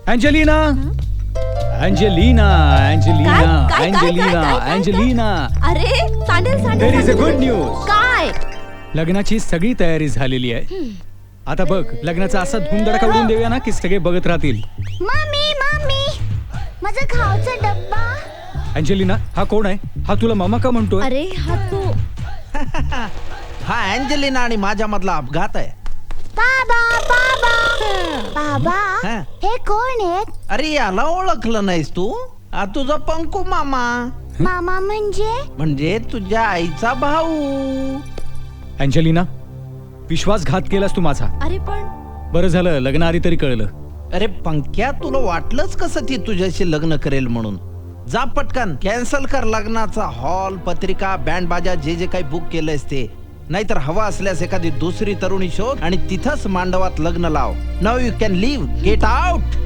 Angelina Angelina Angelina काय? Angelina Angelina अरे सांडेल there is a good news. काय? लग्नाची सगळी तयारी झालेली आहे. आता बघ, लग्नाचा असा धूमधडाका उडून देऊया ना की सगळे बघत राहतील. मम्मी मम्मी माझा खाऊचा डब्बा. अँजेलिना, हा कोण आहे? हा तुला मामा का म्हणतोय? अरे हा तू. हा अँजेलिना आणि माझ्या मधला अपघात आहे. बाबा बाबा बाबा हा. हे कोण आहेत? अरे याला ओळखलं नाहीस तू? हा तुझा पंकू मामा, मामा म्हणजे तुझ्या आईचा भाऊ. अँजेलिना, विश्वासघात केलास तू माझा. अरे पण बरं झालं लग्न आधी तरी कळलं. अरे पंक्या, तुला वाटलंच कसं ती तुझ्याशी लग्न करेल म्हणून? जा पटकन कॅन्सल कर लग्नाचा हॉल, पत्रिका, बँड बाजा जे जे काही बुक केलंयस ते. नाहीतर हवा असल्यास एखादी दुसरी तरुणी शोध आणि तिथंच मांडवात लग्न लाव. Now you can leave. Get out.